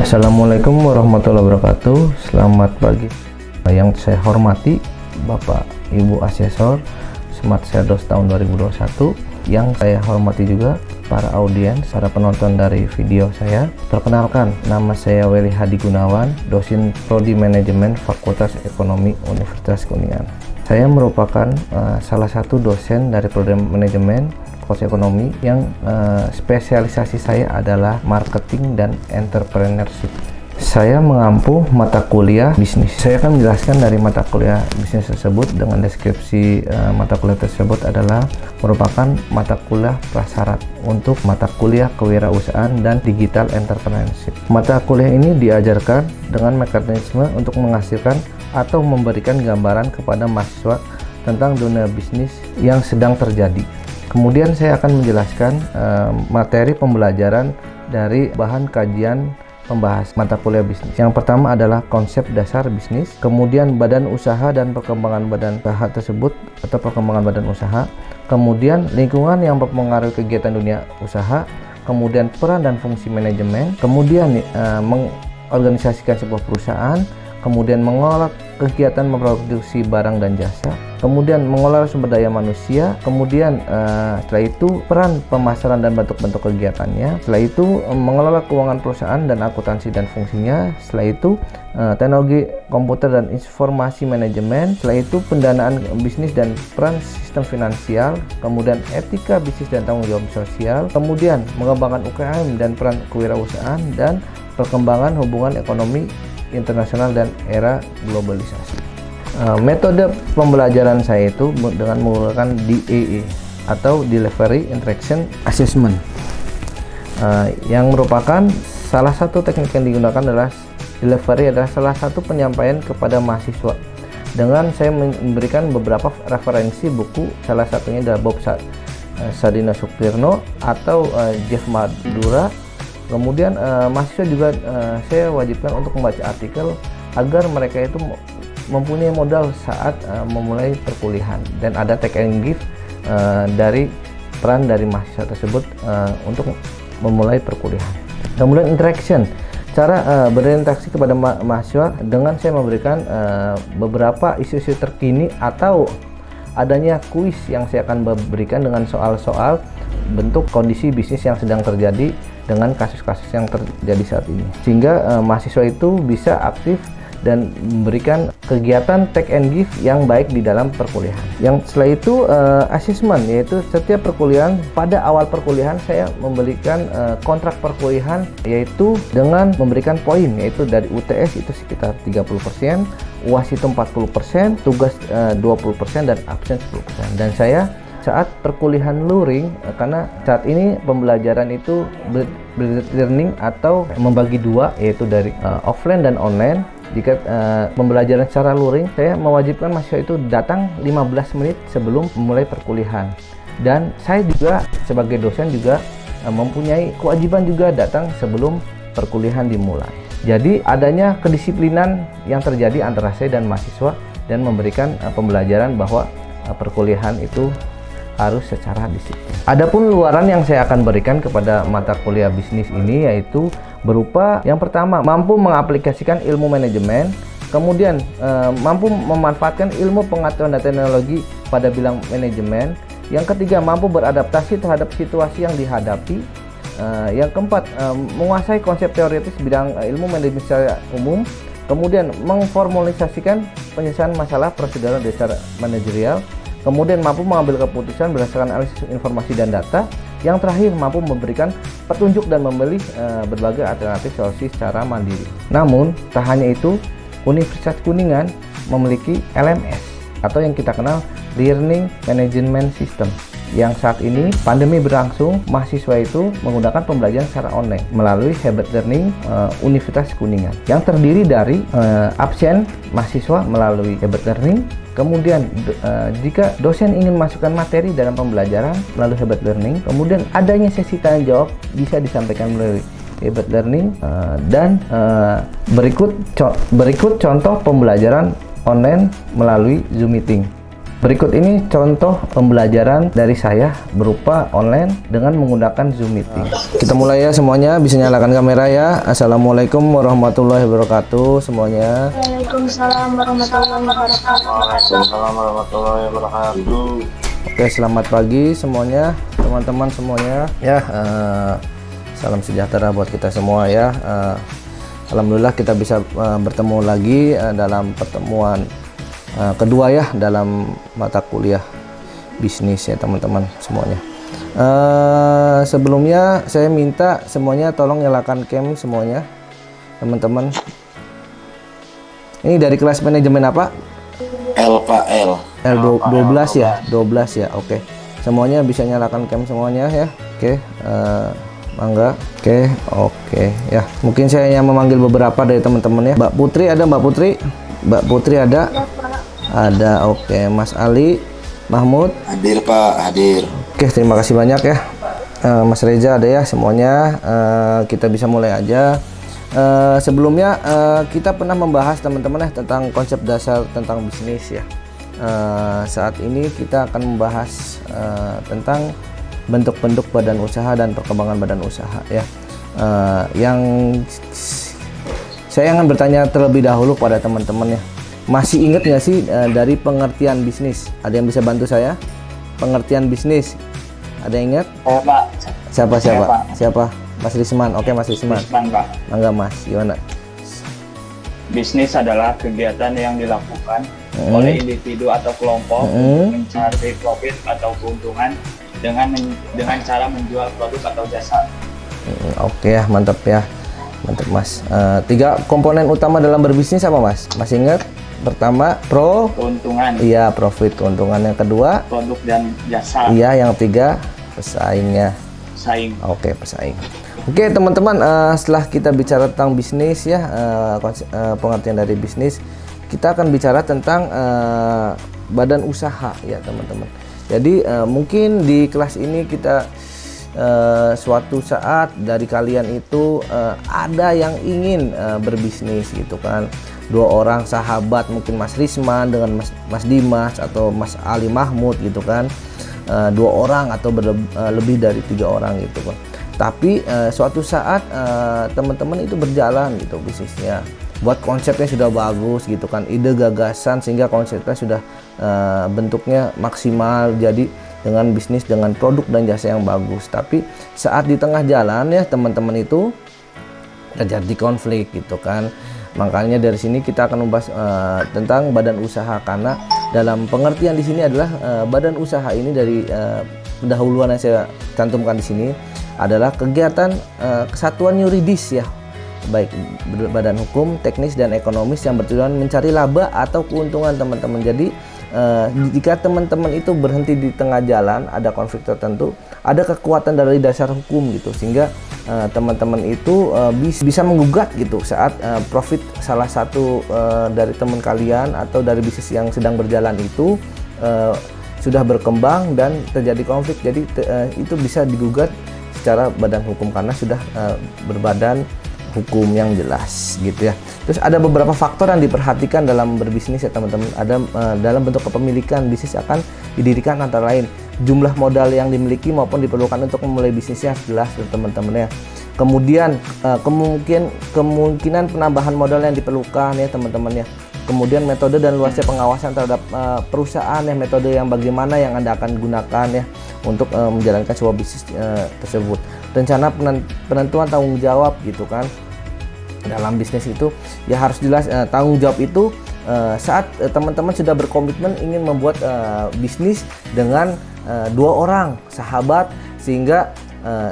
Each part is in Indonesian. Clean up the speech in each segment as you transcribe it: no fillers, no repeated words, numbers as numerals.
Assalamualaikum warahmatullahi wabarakatuh. Selamat pagi. Yang saya hormati Bapak Ibu Asesor Smart Shadows tahun 2021. Yang saya hormati juga para audiens, para penonton dari video saya. Perkenalkan, nama saya Weli Hadi Gunawan, dosen Prodi Manajemen Fakultas Ekonomi Universitas Kuningan. Saya merupakan salah satu dosen dari Prodi Manajemen Fakultas Ekonomi yang spesialisasi saya adalah marketing dan entrepreneurship. Saya mengampu mata kuliah bisnis. Saya akan menjelaskan dari mata kuliah bisnis tersebut dengan deskripsi mata kuliah tersebut adalah merupakan mata kuliah prasyarat untuk mata kuliah kewirausahaan dan digital entrepreneurship. Mata kuliah ini diajarkan dengan mekanisme untuk menghasilkan atau memberikan gambaran kepada mahasiswa tentang dunia bisnis yang sedang terjadi. Kemudian saya akan menjelaskan materi pembelajaran dari bahan kajian pembahas mata kuliah bisnis. Yang pertama adalah konsep dasar bisnis, kemudian badan usaha dan perkembangan badan usaha tersebut atau perkembangan badan usaha, kemudian lingkungan yang mempengaruhi kegiatan dunia usaha, kemudian peran dan fungsi manajemen, kemudian mengorganisasikan sebuah perusahaan, kemudian mengelola kegiatan memproduksi barang dan jasa, kemudian mengelola sumber daya manusia, kemudian setelah itu peran pemasaran dan bentuk-bentuk kegiatannya, setelah itu mengelola keuangan perusahaan dan akuntansi dan fungsinya, setelah itu teknologi komputer dan informasi manajemen, setelah itu pendanaan bisnis dan peran sistem finansial, kemudian etika bisnis dan tanggung jawab sosial, kemudian mengembangkan UKM dan peran kewirausahaan, dan perkembangan hubungan ekonomi internasional dan era globalisasi. Metode pembelajaran saya itu dengan menggunakan DIA atau Delivery Interaction Assessment, yang merupakan salah satu teknik yang digunakan adalah delivery adalah salah satu penyampaian kepada mahasiswa dengan saya memberikan beberapa referensi buku, salah satunya adalah Bob Sadino Suktirno atau Jeff Madura. Kemudian mahasiswa juga saya wajibkan untuk membaca artikel agar mereka itu mempunyai modal saat memulai perkuliahan, dan ada take and give dari peran dari mahasiswa tersebut untuk memulai perkuliahan. Kemudian interaction, cara berinteraksi kepada mahasiswa dengan saya memberikan beberapa isu-isu terkini atau adanya kuis yang saya akan berikan dengan soal-soal bentuk kondisi bisnis yang sedang terjadi dengan kasus-kasus yang terjadi saat ini, sehingga mahasiswa itu bisa aktif dan memberikan kegiatan take and give yang baik di dalam perkuliahan. Yang setelah itu assessment, yaitu setiap perkuliahan, pada awal perkuliahan saya memberikan kontrak perkuliahan, yaitu dengan memberikan poin, yaitu dari UTS itu sekitar 30%, UAS itu 40%, tugas 20%, dan absen 10%. Dan saya saat perkuliahan luring, karena saat ini pembelajaran itu blended learning atau membagi dua, yaitu dari offline dan online. Jika pembelajaran secara luring, saya mewajibkan mahasiswa itu datang 15 menit sebelum memulai perkuliahan, dan saya juga sebagai dosen juga mempunyai kewajiban juga datang sebelum perkuliahan dimulai. Jadi adanya kedisiplinan yang terjadi antara saya dan mahasiswa dan memberikan pembelajaran bahwa perkuliahan itu harus secara disiplin. Adapun luaran yang saya akan berikan kepada mata kuliah bisnis ini yaitu berupa yang pertama, mampu mengaplikasikan ilmu manajemen, kemudian mampu memanfaatkan ilmu pengetahuan dan teknologi pada bidang manajemen, yang ketiga, mampu beradaptasi terhadap situasi yang dihadapi, yang keempat, menguasai konsep teoritis bidang ilmu manajemen secara umum, kemudian mengformalisasikan penyelesaian masalah prosedural dasar manajerial, kemudian mampu mengambil keputusan berdasarkan analisis informasi dan data. Yang terakhir, mampu memberikan petunjuk dan memilih berbagai alternatif solusi secara mandiri. Namun, tak hanya itu, Universitas Kuningan memiliki LMS atau yang kita kenal Learning Management System, yang saat ini pandemi berlangsung, mahasiswa itu menggunakan pembelajaran secara online melalui Hybrid Learning Universitas Kuningan, yang terdiri dari absen mahasiswa melalui Hybrid Learning. Kemudian jika dosen ingin masukkan materi dalam pembelajaran melalui Hybrid Learning, kemudian adanya sesi tanya jawab bisa disampaikan melalui Hybrid Learning, dan berikut contoh pembelajaran online melalui Zoom Meeting. Berikut ini contoh pembelajaran dari saya berupa online dengan menggunakan Zoom Meeting. Kita mulai ya semuanya, bisa nyalakan kamera ya. Assalamualaikum warahmatullahi wabarakatuh semuanya. Waalaikumsalam warahmatullahi wabarakatuh. Waalaikumsalam warahmatullahi wabarakatuh. Oke, selamat pagi semuanya, teman-teman semuanya. Ya, salam sejahtera buat kita semua ya. Alhamdulillah kita bisa bertemu lagi dalam pertemuan kedua ya dalam mata kuliah bisnis ya teman-teman semuanya. Sebelumnya saya minta semuanya tolong nyalakan cam semuanya teman-teman. Ini dari kelas manajemen apa? L Pak L. L12 ya, 12 ya. Oke. Semuanya bisa nyalakan cam semuanya ya. Oke, mangga. Oke ya. Mungkin saya yang memanggil beberapa dari teman-teman ya. Mbak Putri ada, Mbak Putri? Mbak Putri ada? Ada. Oke, Mas Ali, Mahmud? Hadir Pak, hadir. Oke, terima kasih banyak ya. Mas Reza ada ya semuanya. Kita bisa mulai aja. Sebelumnya kita pernah membahas teman-teman ya tentang konsep dasar tentang bisnis ya. Saat ini kita akan membahas tentang bentuk-bentuk badan usaha dan perkembangan badan usaha ya. Yang saya akan bertanya terlebih dahulu pada teman-teman ya. Masih ingat nggak sih dari pengertian bisnis? Ada yang bisa bantu saya? Pengertian bisnis, ada yang ingat? Pak. Siapa? Mas Risman. Oke, Mas Risman. Pak. Mangga Mas, gimana? Bisnis adalah kegiatan yang dilakukan oleh individu atau kelompok untuk mencari profit atau keuntungan dengan cara menjual produk atau jasa. Oke ya, mantap ya. Mantap Mas. 3 komponen utama dalam berbisnis apa Mas? Masih ingat? Pertama, Keuntungan. Iya, profit, keuntungan. Yang kedua, Produk dan jasa. iya, yang ketiga, pesaingnya. Saing. Oke, pesaing. Oke, teman-teman, setelah kita bicara tentang bisnis ya, pengertian dari bisnis, kita akan bicara tentang badan usaha ya, teman-teman. Jadi, mungkin di kelas ini kita suatu saat dari kalian itu ada yang ingin berbisnis gitu kan. 2 orang sahabat, mungkin Mas Risman dengan Mas Dimas atau Mas Ali Mahmud gitu kan. 2 orang atau lebih dari 3 orang gitu kan. Tapi suatu saat teman-teman itu berjalan gitu bisnisnya, buat konsepnya sudah bagus gitu kan, ide gagasan sehingga konsepnya sudah bentuknya maksimal, jadi dengan bisnis dengan produk dan jasa yang bagus. Tapi saat di tengah jalan ya teman-teman itu terjadi konflik gitu kan. Makanya dari sini kita akan membahas tentang badan usaha, karena dalam pengertian di sini adalah badan usaha ini dari pendahuluan yang saya cantumkan di sini adalah kegiatan kesatuan yuridis ya, baik badan hukum, teknis dan ekonomis yang bertujuan mencari laba atau keuntungan teman-teman. Jadi jika teman-teman itu berhenti di tengah jalan, ada konflik tertentu, ada kekuatan dari dasar hukum gitu, sehingga teman-teman itu bisa menggugat gitu saat profit salah satu dari teman kalian atau dari bisnis yang sedang berjalan itu sudah berkembang dan terjadi konflik. Jadi itu bisa digugat secara badan hukum karena sudah berbadan hukum yang jelas gitu ya. Terus ada beberapa faktor yang diperhatikan dalam berbisnis ya teman-teman. Ada dalam bentuk kepemilikan bisnis akan didirikan antara lain jumlah modal yang dimiliki maupun diperlukan untuk memulai bisnisnya jelas teman-teman ya. Kemudian kemungkinan penambahan modal yang diperlukan ya teman-teman ya. Kemudian metode dan luasnya pengawasan terhadap perusahaan ya, metode yang bagaimana yang Anda akan gunakan ya untuk menjalankan sebuah bisnis tersebut. Rencana penentuan tanggung jawab gitu kan. Dalam bisnis itu ya harus jelas tanggung jawab itu saat teman-teman sudah berkomitmen ingin membuat bisnis dengan 2 orang sahabat, sehingga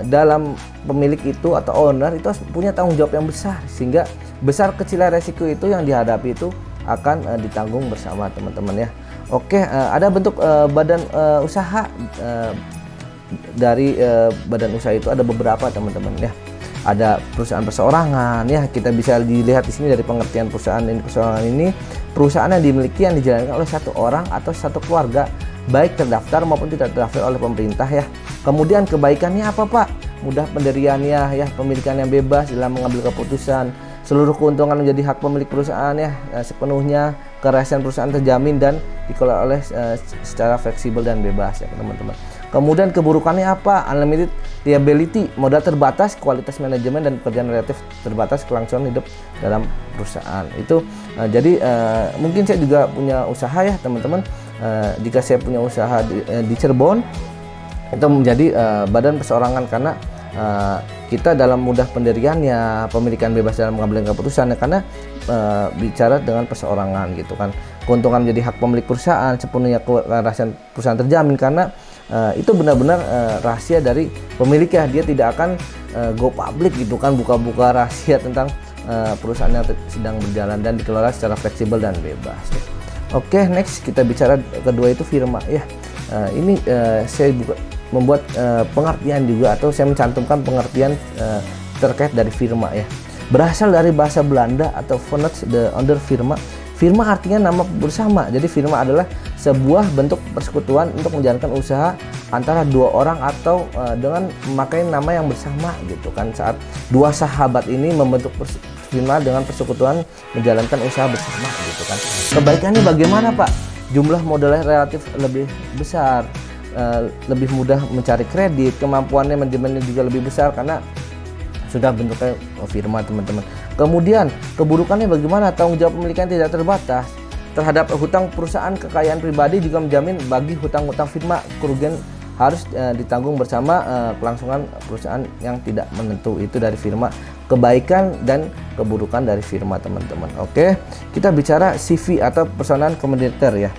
dalam pemilik itu atau owner itu punya tanggung jawab yang besar, sehingga besar kecilnya resiko itu yang dihadapi itu akan ditanggung bersama teman-teman ya. Oke, ada bentuk badan usaha. Dari badan usaha itu ada beberapa teman-teman ya. Ada perusahaan perseorangan ya, kita bisa dilihat di sini dari pengertian perusahaan ini. Perseorangan ini perusahaan yang dimiliki yang dijalankan oleh 1 orang atau 1 keluarga, baik terdaftar maupun tidak terdaftar oleh pemerintah ya. Kemudian kebaikannya apa Pak? Mudah pendiriannya ya, pemilikan yang bebas dalam mengambil keputusan, seluruh keuntungan menjadi hak pemilik perusahaan ya, sepenuhnya kerahasiaan perusahaan terjamin dan dikelola oleh secara fleksibel dan bebas ya teman-teman. Kemudian keburukannya apa? Unlimited liability, modal terbatas, kualitas manajemen dan pekerjaan relatif terbatas, kelangsungan hidup dalam perusahaan. Itu jadi mungkin saya juga punya usaha ya teman-teman. Jika saya punya usaha di Cirebon, itu menjadi badan perseorangan karena kita dalam mudah pendiriannya, pemilikan bebas dalam mengambil keputusan karena bicara dengan perseorangan gitu kan. Keuntungan menjadi hak pemilik perusahaan, sepenuhnya kerahasiaan perusahaan terjamin karena itu benar-benar rahasia dari pemiliknya. Dia tidak akan go public gitu kan, buka-buka rahasia tentang perusahaan yang sedang berjalan dan dikelola secara fleksibel dan bebas. Oke, next kita bicara kedua itu firma ya. Ini saya membuat pengertian juga, atau saya mencantumkan pengertian terkait dari firma ya. Berasal dari bahasa Belanda atau Vennoot de onder firma. Firma artinya nama bersama. Jadi firma adalah sebuah bentuk persekutuan untuk menjalankan usaha antara dua orang atau dengan memakai nama yang bersama gitu kan. Saat dua sahabat ini membentuk firma dengan persekutuan menjalankan usaha bersama gitu kan. Kebaikannya bagaimana Pak? Jumlah modalnya relatif lebih besar, lebih mudah mencari kredit, kemampuannya manajemennya juga lebih besar karena sudah bentuknya firma teman-teman. Kemudian keburukannya bagaimana? Tanggung jawab pemilikan tidak terbatas terhadap hutang perusahaan, kekayaan pribadi juga menjamin bagi hutang-hutang firma. Kerugian harus ditanggung bersama, kelangsungan perusahaan yang tidak menentu. Itu dari firma. Kebaikan dan keburukan dari firma teman-teman. Oke, kita bicara CV atau personal communicator ya.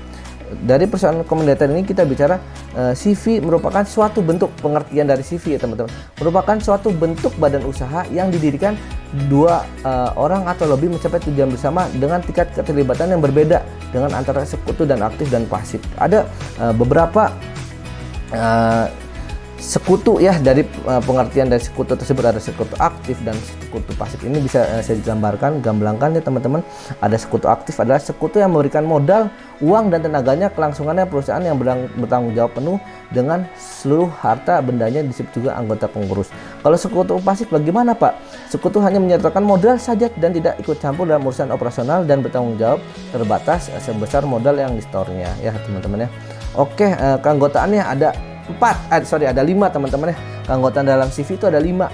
Dari personal communicator ini kita bicara CV merupakan suatu bentuk pengertian dari CV ya teman-teman. Merupakan suatu bentuk badan usaha yang didirikan dua orang atau lebih mencapai tujuan bersama dengan tingkat keterlibatan yang berbeda dengan antara sekutu dan aktif dan pasif. Ada beberapa sekutu ya, dari pengertian dari sekutu tersebut ada sekutu aktif dan sekutu pasif. Ini bisa saya gambarkan, gamblangkan ya teman-teman. Ada sekutu aktif adalah sekutu yang memberikan modal, uang dan tenaganya, kelangsungannya perusahaan yang bertanggung jawab penuh dengan seluruh harta bendanya, disebut juga anggota pengurus. Kalau sekutu pasif bagaimana Pak? Sekutu hanya menyertakan modal saja dan tidak ikut campur dalam urusan operasional dan bertanggung jawab terbatas sebesar modal yang di-store-nya ya teman-teman ya. Oke, keanggotaannya ada 5 teman-teman ya. Keanggotaan dalam CV itu ada 5.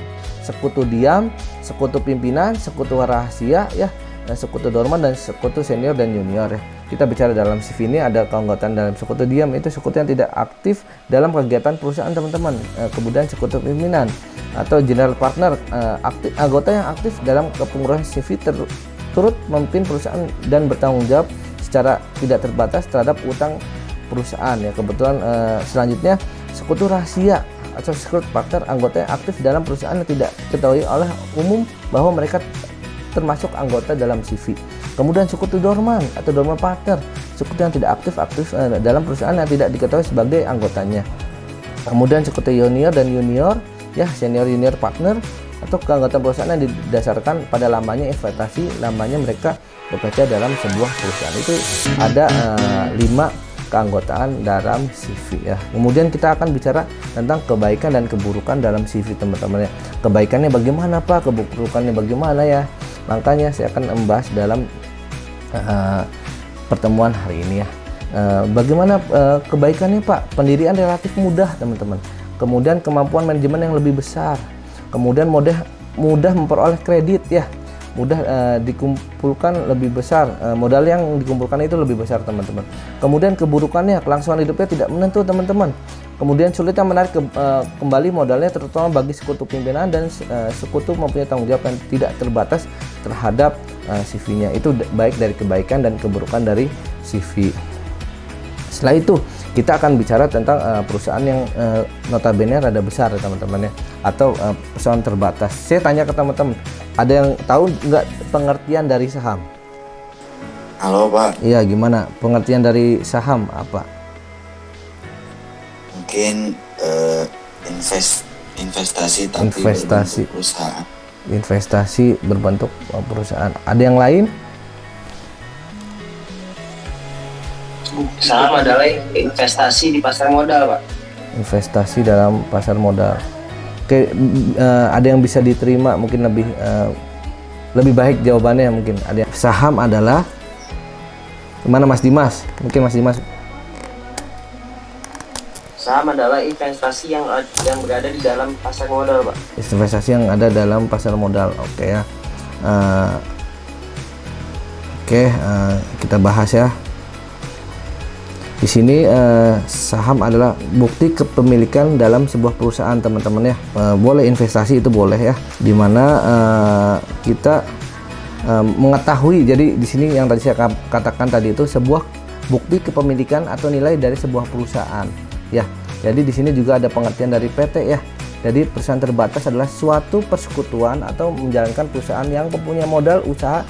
Sekutu diam, sekutu pimpinan, sekutu rahasia ya, sekutu dorman dan sekutu senior dan junior ya. Kita bicara dalam CV ini ada keanggotaan dalam sekutu diam, itu sekutu yang tidak aktif dalam kegiatan perusahaan teman-teman. Kemudian sekutu pimpinan atau general partner, anggota yang aktif dalam kepengurusan CV turut memimpin perusahaan dan bertanggung jawab secara tidak terbatas terhadap utang perusahaan ya. Kebetulan selanjutnya sekutu rahasia atau secret partner, anggota yang aktif dalam perusahaan yang tidak diketahui oleh umum bahwa mereka termasuk anggota dalam CV. Kemudian sekutu dorman atau dorman partner, sekutu yang tidak aktif dalam perusahaan yang tidak diketahui sebagai anggotanya. Kemudian sekutu junior dan junior ya, senior junior partner atau keanggotaan perusahaan yang didasarkan pada lamanya investasi, lamanya mereka bekerja dalam sebuah perusahaan. Itu ada 5 keanggotaan dalam CV ya. Kemudian kita akan bicara tentang kebaikan dan keburukan dalam CV teman-teman ya. Kebaikannya bagaimana Pak? Keburukannya bagaimana ya? Makanya saya akan membahas dalam pertemuan hari ini ya. Bagaimana kebaikannya Pak? Pendirian relatif mudah teman-teman. Kemudian kemampuan manajemen yang lebih besar. Kemudian mudah memperoleh kredit ya. Mudah dikumpulkan lebih besar, modal yang dikumpulkan itu lebih besar teman-teman. Kemudian keburukannya, kelangsungan hidupnya tidak menentu teman-teman. Kemudian sulitnya menarik kembali modalnya, terutama bagi sekutu pimpinan dan sekutu mempunyai tanggung jawab yang tidak terbatas terhadap CV-nya. Itu baik dari kebaikan dan keburukan dari CV. Setelah itu kita akan bicara tentang perusahaan yang notabene rada besar ya teman-teman ya, atau perusahaan terbatas. Saya tanya ke teman-teman, ada yang tahu nggak pengertian dari saham? Halo Pak. Iya, gimana pengertian dari saham apa? Mungkin investasi tapi Investasi. berbentuk perusahaan. Investasi berbentuk perusahaan. Ada yang lain? Saham adalah investasi di pasar modal, Pak. Investasi dalam pasar modal. Oke, ada yang bisa diterima mungkin lebih lebih baik jawabannya mungkin. Ada saham adalah mana Mas Dimas? Mungkin Mas Dimas. Saham adalah investasi yang berada di dalam pasar modal, Pak. Investasi yang ada dalam pasar modal. Oke ya. Kita bahas ya. Di sini saham adalah bukti kepemilikan dalam sebuah perusahaan, teman-teman ya. Boleh investasi itu boleh ya. Dimana kita mengetahui. Jadi di sini yang tadi saya katakan tadi itu sebuah bukti kepemilikan atau nilai dari sebuah perusahaan ya. Jadi di sini juga ada pengertian dari PT ya. Jadi perusahaan terbatas adalah suatu persekutuan atau menjalankan perusahaan yang mempunyai modal usaha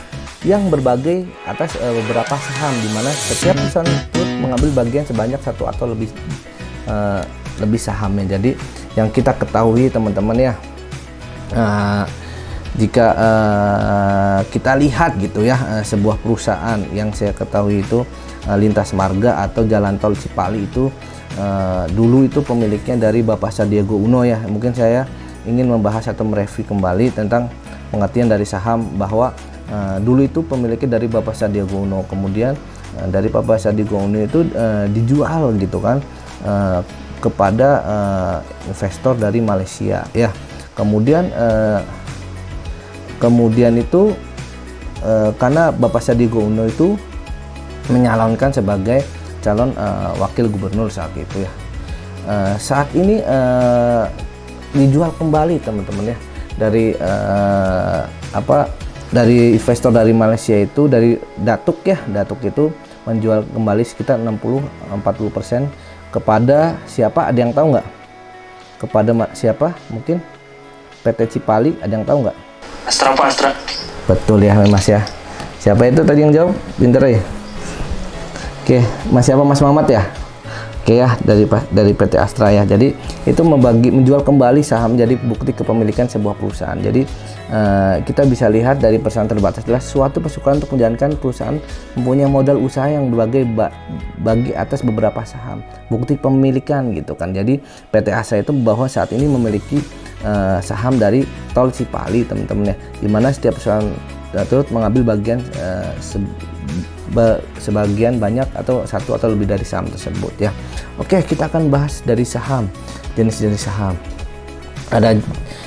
yang berbagai atas beberapa saham, di mana setiap perusahaan itu mengambil bagian sebanyak satu atau lebih sahamnya. Jadi yang kita ketahui teman-teman ya, jika kita lihat gitu ya, sebuah perusahaan yang saya ketahui itu Lintas Marga atau Jalan Tol Cipali itu dulu itu pemiliknya dari Bapak Sandiaga Uno ya. Mungkin saya ingin membahas atau mereview kembali tentang pengertian dari saham, bahwa dulu itu pemiliknya dari Bapak Sandiaga Uno, kemudian dari Bapak Sandiaga Uno itu dijual gitu kan kepada investor dari Malaysia ya. Kemudian itu karena Bapak Sandiaga Uno itu menyalonkan sebagai calon wakil gubernur saat itu ya. Saat ini dijual kembali teman-teman ya, dari dari investor dari Malaysia itu, dari Datuk ya. Datuk itu menjual kembali sekitar 60-40% kepada siapa? Ada yang tahu nggak? Kepada siapa? Mungkin PT Cipali, ada yang tahu nggak? Astra, Pak, Astra. Betul ya Mas ya. Siapa itu tadi yang jawab? Pinter ya. Oke, Mas siapa? Mas Mamat ya. Oke ya, dari PT Astra ya. Jadi itu menjual kembali saham, jadi bukti kepemilikan sebuah perusahaan. Jadi kita bisa lihat dari perusahaan terbatas adalah suatu persekutuan untuk menjalankan perusahaan mempunyai modal usaha yang berbagai bagi atas beberapa saham, bukti pemilikan gitu kan. Jadi PT Astra itu bahwa saat ini memiliki saham dari Tol Cipali teman-teman ya, dimana setiap perusahaan turut mengambil bagian sebagian banyak atau satu atau lebih dari saham tersebut ya. Oke, kita akan bahas dari saham, jenis-jenis saham. Ada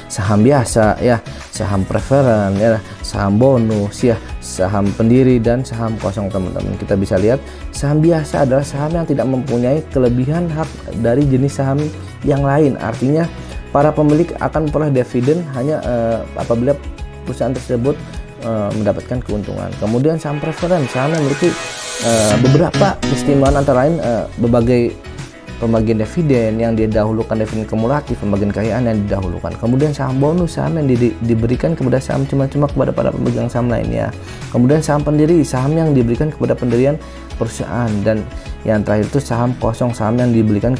saham biasa ya, saham preferen ya, saham bonus ya, saham pendiri dan saham kosong teman-teman. Kita bisa lihat saham biasa adalah saham yang tidak mempunyai kelebihan hak dari jenis saham yang lain. Artinya para pemilik akan memperoleh dividen hanya apabila perusahaan tersebut mendapatkan keuntungan. Kemudian saham preferen, saham yang memiliki beberapa keistimewaan antara lain berbagai pembagian dividen yang didahulukan, dividen kumulatif, pembagian kekayaan yang didahulukan. Kemudian saham bonus, saham yang diberikan kepada saham cuma-cuma kepada para pemegang saham lainnya. Kemudian saham pendiri, saham yang diberikan kepada pendirian perusahaan. Dan yang terakhir itu saham kosong, saham yang diberikan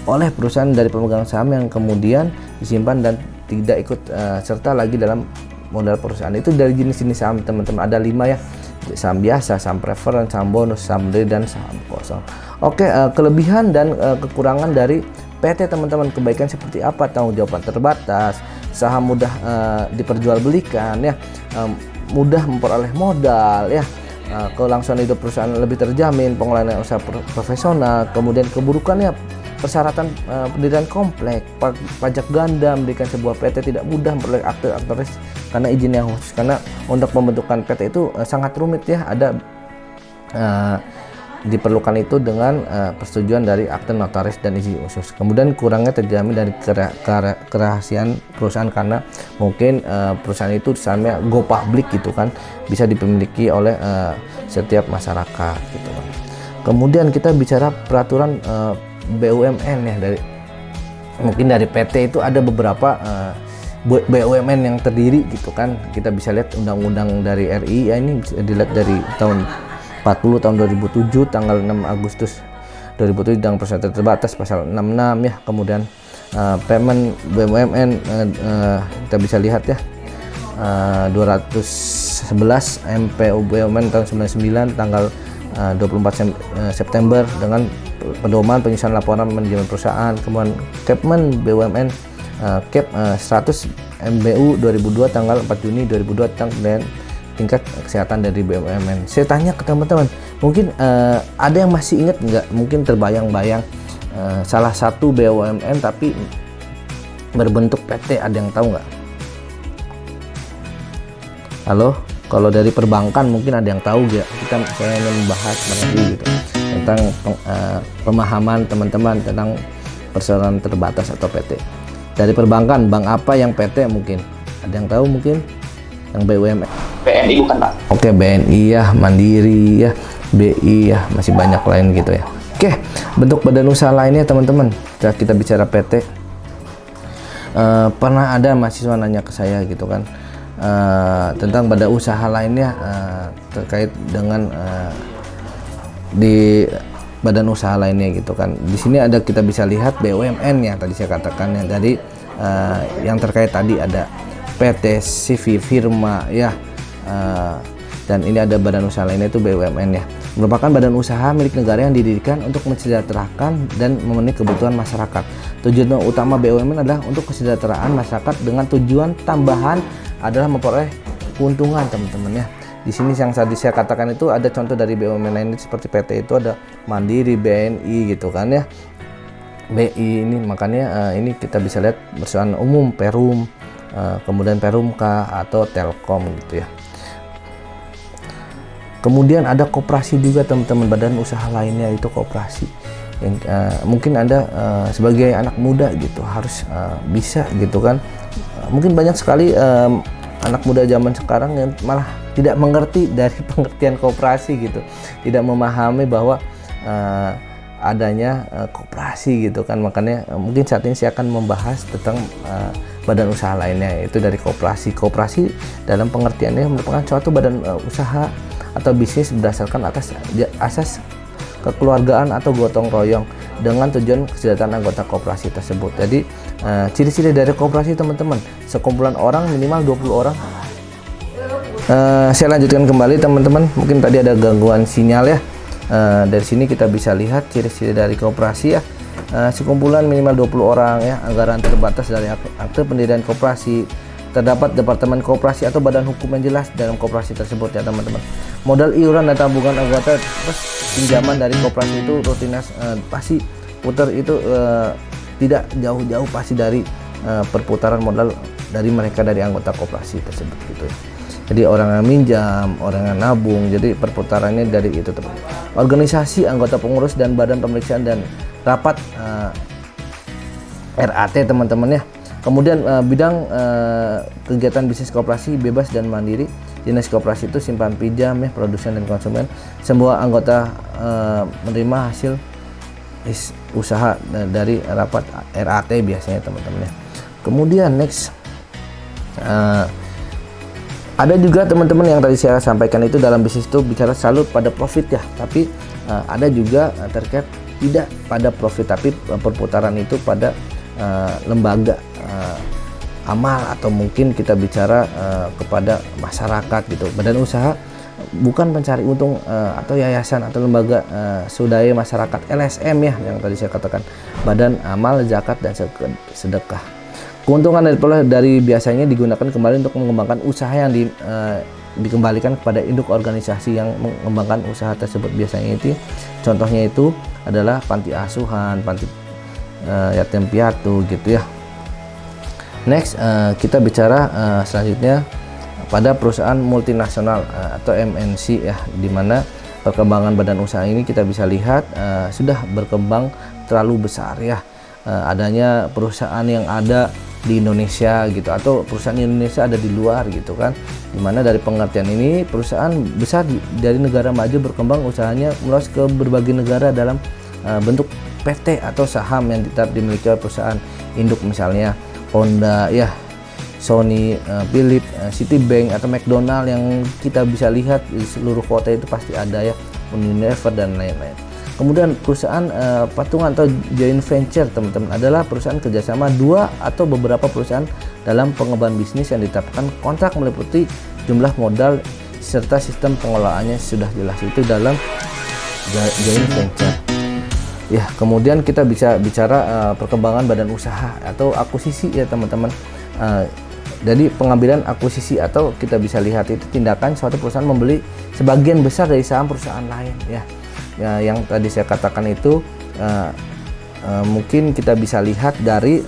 oleh perusahaan dari pemegang saham yang kemudian disimpan dan tidak ikut serta lagi dalam modal perusahaan. Itu dari jenis-jenis saham teman-teman, ada 5 ya. Saham biasa, saham preferen, saham bonus, saham pendiri, dan saham kosong. Oke, kelebihan dan kekurangan dari PT teman-teman. Kebaikan seperti apa? Tanggung jawaban terbatas, saham mudah diperjualbelikan ya, mudah memperoleh modal ya, kelangsungan hidup perusahaan lebih terjamin, pengelolaan usaha profesional. Kemudian keburukannya persyaratan pendirian kompleks, pajak ganda, memberikan sebuah PT tidak mudah memperoleh akte notaris karena izin yang khusus, karena untuk pembentukan PT itu sangat rumit ya, ada diperlukan itu dengan persetujuan dari akte notaris dan izin khusus. Kemudian kurangnya terjamin dari kerahasiaan perusahaan karena mungkin perusahaan itu misalnya go public gitu kan, bisa dipiliki oleh setiap masyarakat gitu kan. Kemudian kita bicara peraturan BUMN ya, mungkin dari PT itu ada beberapa BUMN yang terdiri gitu kan. Kita bisa lihat undang-undang dari RI ya, ini bisa dilihat dari tahun 40 tahun 2007 tanggal 6 Agustus 2007 tentang perusahaan terbatas pasal 66 ya. Kemudian Permen BUMN kita bisa lihat ya, 211 MPU BUMN tahun 99 tanggal 24 September dengan pedoman penyusunan laporan manajemen perusahaan. Kemudian Kepmen BUMN Kep 100 MBU 2002 tanggal 4 Juni 2002 dan tingkat kesehatan dari BUMN. Saya tanya ke teman-teman, mungkin ada yang masih ingat nggak? Mungkin terbayang-bayang salah satu BUMN tapi berbentuk PT, ada yang tahu nggak? Halo, kalau dari perbankan mungkin ada yang tahu nggak? Saya ingin membahas gitu tentang pemahaman teman-teman tentang perseroan terbatas atau PT. Dari perbankan, bank apa yang PT mungkin? Ada yang tahu mungkin? Yang BUMN? BNI bukan Pak? Oke, BNI ya, Mandiri ya, BI ya, masih banyak lain gitu ya. Oke, bentuk badan usaha lainnya teman-teman. Kita bicara PT. Pernah ada mahasiswa nanya ke saya gitu kan, tentang badan usaha lainnya terkait dengan di badan usaha lainnya gitu kan. Di sini ada, kita bisa lihat BUMN yang tadi saya katakan, yang dari yang terkait tadi ada PT, CV, firma ya, dan ini ada badan usaha lainnya itu BUMN ya, merupakan badan usaha milik negara yang didirikan untuk mensejahterakan dan memenuhi kebutuhan masyarakat. Tujuan utama BUMN adalah untuk kesejahteraan masyarakat dengan tujuan tambahan adalah memperoleh keuntungan teman-teman ya. Di sini yang tadi saya katakan itu ada contoh dari BUMN lain seperti PT itu ada Mandiri, BNI gitu kan ya, BI ini, makanya ini kita bisa lihat perusahaan umum, Perum, kemudian Perumka atau Telkom gitu ya. Kemudian ada koperasi juga teman-teman, badan usaha lainnya itu koperasi yang mungkin Anda sebagai anak muda gitu harus bisa gitu kan. Mungkin banyak sekali anak muda zaman sekarang yang malah tidak mengerti dari pengertian koperasi gitu, tidak memahami bahwa adanya koperasi gitu kan. Makanya mungkin saat ini saya akan membahas tentang badan usaha lainnya, yaitu dari koperasi. Koperasi dalam pengertiannya merupakan suatu badan usaha atau bisnis berdasarkan asas kekeluargaan atau gotong royong dengan tujuan kesejahteraan anggota koperasi tersebut. Jadi ciri-ciri dari koperasi teman-teman, sekumpulan orang minimal 20 orang. Saya lanjutkan kembali teman-teman, mungkin tadi ada gangguan sinyal ya. Dari sini kita bisa lihat ciri-ciri dari koperasi ya. Sekumpulan minimal 20 orang ya, anggaran terbatas dari akte pendirian koperasi, terdapat departemen koperasi atau badan hukum yang jelas dalam koperasi tersebut ya teman-teman. Modal iuran dan tabungan anggota plus pinjaman dari koperasi itu rutinitas pasti putar itu tidak jauh-jauh pasti dari perputaran modal dari mereka, dari anggota koperasi tersebut gitu ya. Jadi orang yang minjam, orang yang nabung, jadi perputarannya dari itu teman. Organisasi anggota pengurus dan badan pemeriksaan dan rapat RAT teman-teman ya. Kemudian bidang kegiatan bisnis koperasi bebas dan mandiri. Jenis koperasi itu simpan pinjam ya, produsen dan konsumen. Semua anggota menerima hasil usaha dari rapat RAT biasanya teman-teman ya. Kemudian next ada juga teman-teman yang tadi saya sampaikan itu dalam bisnis itu bicara selalu pada profit ya, tapi ada juga terkait tidak pada profit tapi perputaran itu pada lembaga amal atau mungkin kita bicara kepada masyarakat gitu. Badan usaha bukan pencari untung atau yayasan atau lembaga swadaya masyarakat LSM ya, yang tadi saya katakan, badan amal, zakat dan sedekah. Keuntungan dari biasanya digunakan kembali untuk mengembangkan usaha yang dikembalikan kepada induk organisasi yang mengembangkan usaha tersebut. Biasanya itu contohnya itu adalah panti asuhan, panti yatim piatu gitu ya. Next kita bicara selanjutnya pada perusahaan multinasional atau MNC ya, di mana perkembangan badan usaha ini kita bisa lihat sudah berkembang terlalu besar ya. Adanya perusahaan yang ada di Indonesia gitu, atau perusahaan Indonesia ada di luar gitu kan, dimana dari pengertian ini perusahaan besar dari negara maju berkembang usahanya meluas ke berbagai negara dalam bentuk PT atau saham yang tetap dimiliki oleh perusahaan induk, misalnya Honda ya, Sony, Philips, Citibank atau McDonald yang kita bisa lihat di seluruh kota itu pasti ada ya, Unilever dan lain-lain. Kemudian perusahaan patungan atau joint venture teman-teman adalah perusahaan kerjasama dua atau beberapa perusahaan dalam pengembangan bisnis yang ditetapkan kontrak meliputi jumlah modal serta sistem pengelolaannya sudah jelas, itu dalam joint venture. Ya, kemudian kita bisa bicara perkembangan badan usaha atau akuisisi ya teman-teman. Jadi pengambilan akuisisi atau kita bisa lihat itu tindakan suatu perusahaan membeli sebagian besar dari saham perusahaan lain ya. Yang tadi saya katakan itu mungkin kita bisa lihat dari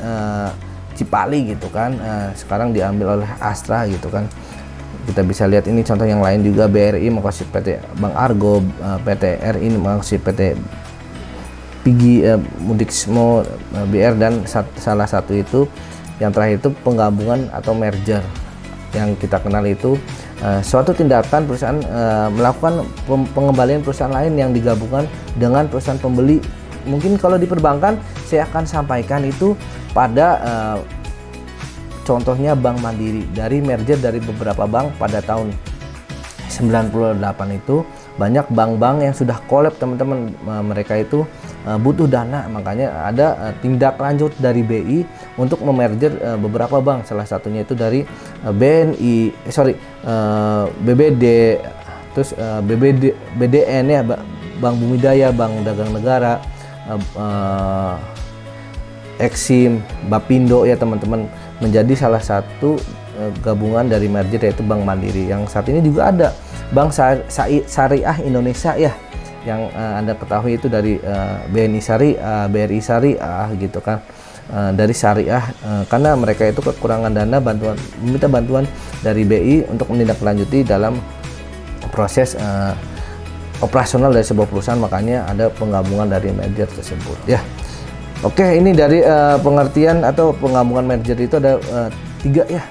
Cipali gitu kan, sekarang diambil oleh Astra gitu kan. Kita bisa lihat ini contoh yang lain juga, BRI mengakui PT Bank Argo, PT RI mengakui PT Pigi, Mudixmo, BR, dan salah satu itu yang terakhir itu penggabungan atau merger. Yang kita kenal itu suatu tindakan perusahaan melakukan pengembalian perusahaan lain yang digabungkan dengan perusahaan pembeli. Mungkin kalau di perbankan saya akan sampaikan itu pada contohnya Bank Mandiri, dari merger dari beberapa bank pada tahun 98 itu banyak bank-bank yang sudah collab teman-teman, mereka itu butuh dana, makanya ada tindak lanjut dari BI untuk memerger beberapa bank, salah satunya itu dari BBD, terus BDN ya, Bank Bumi Daya, Bank Dagang Negara, Exim, Bapindo ya teman-teman, menjadi salah satu gabungan dari merger yaitu Bank Mandiri. Yang saat ini juga ada Bank Syariah Indonesia ya, yang Anda ketahui itu dari BNI Syariah, BRI Syariah gitu kan, dari Syariah, karena mereka itu kekurangan dana, meminta bantuan dari BI untuk menindaklanjuti dalam proses operasional dari sebuah perusahaan, makanya ada penggabungan dari merger tersebut ya. Oke, ini dari pengertian atau penggabungan merger itu ada 3 ya,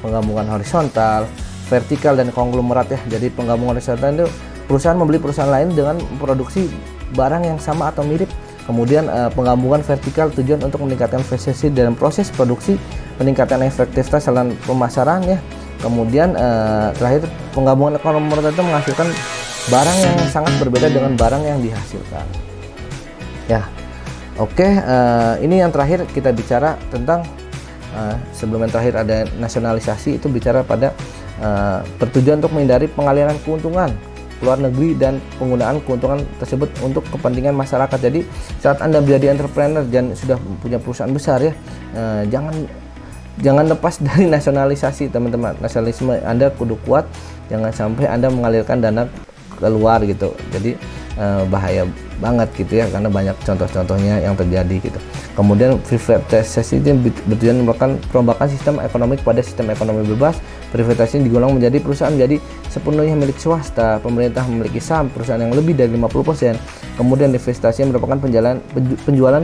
penggabungan horizontal, vertikal, dan konglomerat ya. Jadi penggabungan horizontal itu perusahaan membeli perusahaan lain dengan memproduksi barang yang sama atau mirip. Kemudian penggabungan vertikal tujuan untuk meningkatkan efisiensi dalam proses produksi, peningkatan efektivitas dalam pemasaran ya. Kemudian terakhir penggabungan konglomerat itu menghasilkan barang yang sangat berbeda dengan barang yang dihasilkan ya. Oke, ini yang terakhir kita bicara tentang sebelum yang terakhir ada nasionalisasi, itu bicara pada bertujuan untuk menghindari pengaliran keuntungan luar negeri dan penggunaan keuntungan tersebut untuk kepentingan masyarakat. Jadi saat Anda menjadi entrepreneur dan sudah punya perusahaan besar ya, jangan lepas dari nasionalisasi teman-teman. Nasionalisme Anda kudu kuat, jangan sampai Anda mengalirkan dana keluar gitu. Jadi bahaya banget gitu ya, karena banyak contoh-contohnya yang terjadi gitu. Kemudian privatisasi itu bertujuan melakukan perombakan sistem ekonomi pada sistem ekonomi bebas. Privatisasi digolong menjadi perusahaan menjadi sepenuhnya milik swasta, pemerintah memiliki saham perusahaan yang lebih dari 50%. Kemudian divestasi merupakan penjualan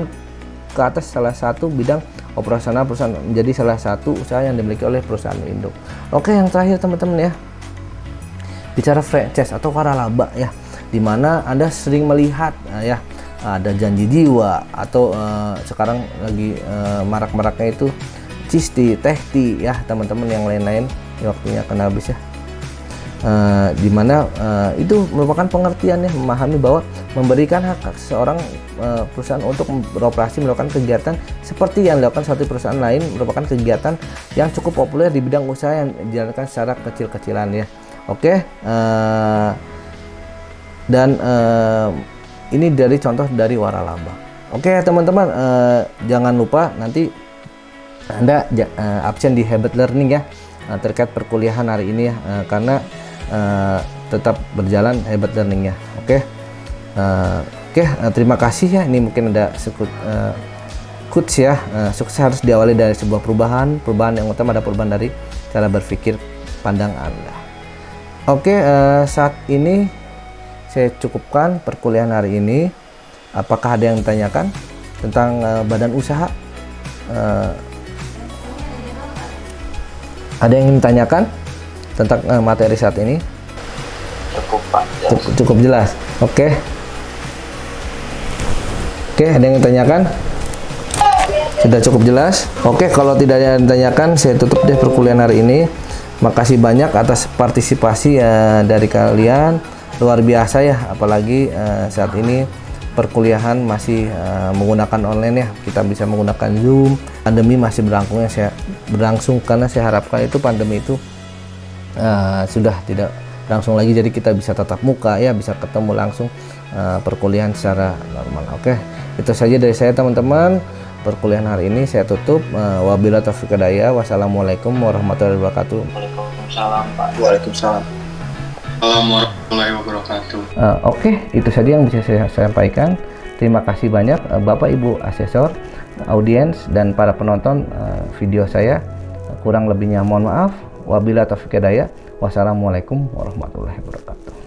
ke atas salah satu bidang operasional perusahaan menjadi salah satu usaha yang dimiliki oleh perusahaan induk. Oke, yang terakhir teman-teman ya, bicara franchise atau waralaba ya, dimana Anda sering melihat ya ada janji jiwa atau sekarang lagi marak-maraknya itu cisti, tehti ya teman-teman, yang lain-lain ya, waktunya akan habis ya. Dimana itu merupakan pengertian ya, memahami bahwa memberikan hak seorang perusahaan untuk beroperasi melakukan kegiatan seperti yang dilakukan suatu perusahaan lain merupakan kegiatan yang cukup populer di bidang usaha yang dijalankan secara kecil-kecilan ya. Oke, dan ini dari contoh dari waralaba. Oke teman-teman, jangan lupa nanti Anda absen di Hebat Learning ya, terkait perkuliahan hari ini ya, karena tetap berjalan Hebat Learning ya. Oke, terima kasih ya. Ini mungkin ada quotes ya, sukses harus diawali dari sebuah perubahan yang utama ada perubahan dari cara berpikir pandang Anda. Oke, saat ini saya cukupkan perkuliahan hari ini. Apakah ada yang ditanyakan tentang badan usaha? Ada yang ingin ditanyakan tentang materi saat ini? Cukup Pak. Cukup jelas. Oke, ada yang ditanyakan? Sudah cukup jelas. Oke, kalau tidak ada yang ditanyakan, saya tutup deh perkuliahan hari ini. Makasih banyak atas partisipasi dari kalian, luar biasa ya, apalagi saat ini perkuliahan masih menggunakan online ya, kita bisa menggunakan Zoom. Pandemi masih berlangsung karena saya harapkan itu pandemi itu sudah tidak langsung lagi, jadi kita bisa tatap muka ya, bisa ketemu langsung perkuliahan secara normal. Oke, itu saja dari saya teman-teman. perkuliahan hari ini saya tutup. Wabillahi taufiq hidayah. Wassalamualaikum warahmatullahi wabarakatuh. Waalaikumsalam Pak. Waalaikumsalam. Warahmatullahi wabarakatuh. Oke, itu saja yang bisa saya sampaikan. Terima kasih banyak Bapak Ibu asesor, audiens, dan para penonton video saya. Kurang lebihnya mohon maaf. Wabillahi taufiq hidayah. Wassalamualaikum warahmatullahi wabarakatuh.